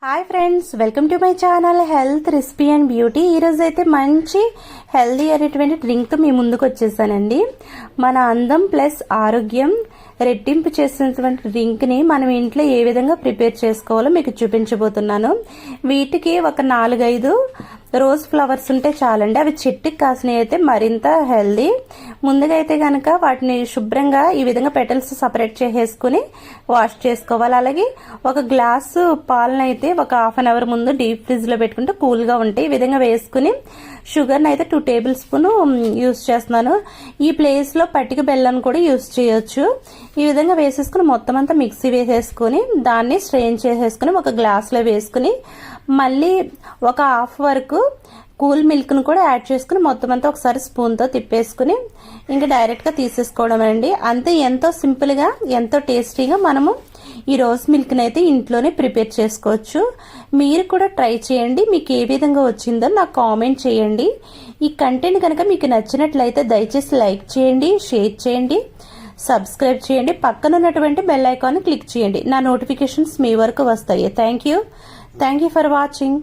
Hi friends, welcome to my channel health recipe and beauty. ఈరోజు అయితే మంచి healthy అనేటువంటి డ్రింక్తో మీ ముందుకు వచ్చేసానండి. మన అందం ప్లస్ ఆరోగ్యం రెట్టింపు చేసినటువంటి డ్రింక్ని మనం ఇంట్లో ఏ విధంగా ప్రిపేర్ చేసుకోవాలో మీకు చూపించబోతున్నాను. వీటికి ఒక 4-5 రోజ్ ఫ్లవర్స్ ఉంటే చాలండి. అవి చెట్టుకి కాసినవి అయితే మరింత హెల్దీ. ముందుగా అయితే కనుక వాటిని శుభ్రంగా ఈ విధంగా పెటల్స్ సపరేట్ చేసేసుకుని వాష్ చేసుకోవాలి. అలాగే ఒక గ్లాసు పాలను అయితే ఒక హాఫ్ అన్ అవర్ ముందు డీప్ ఫ్రిడ్జ్ లో పెట్టుకుంటే కూల్గా ఉంటాయి. ఈ విధంగా వేసుకుని షుగర్ని అయితే 2 టేబుల్ స్పూన్ యూస్ చేస్తున్నాను. ఈ ప్లేస్ లో పట్టిక బెల్లం కూడా యూస్ చేయొచ్చు. ఈ విధంగా వేసేసుకుని మొత్తం అంతా మిక్సీ వేసేసుకుని దాన్ని స్ట్రెయిన్ చేసేసుకుని ఒక గ్లాస్లో వేసుకుని మళ్ళీ ఒక హాఫ్ వరకు కూల్ మిల్క్ను కూడా యాడ్ చేసుకుని మొత్తం అంతా ఒకసారి స్పూన్తో తిప్పేసుకుని ఇంకా డైరెక్ట్గా తీసేసుకోవడం అండి. అంతే, ఎంతో సింపుల్గా ఎంతో టేస్టీగా మనము ఈ రోజ్ మిల్క్ని అయితే ఇంట్లోనే ప్రిపేర్ చేసుకోవచ్చు. మీరు కూడా ట్రై చేయండి. మీకు ఏ విధంగా వచ్చిందో నాకు కామెంట్ చేయండి. ఈ కంటెంట్ కనుక మీకు నచ్చినట్లయితే దయచేసి లైక్ చేయండి, షేర్ చేయండి, సబ్స్క్రైబ్ చేయండి. పక్కన ఉన్నటువంటి బెల్ ఐకాన్ క్లిక్ చేయండి. నా నోటిఫికేషన్స్ మీ వరకు వస్తాయి. Thank you for watching.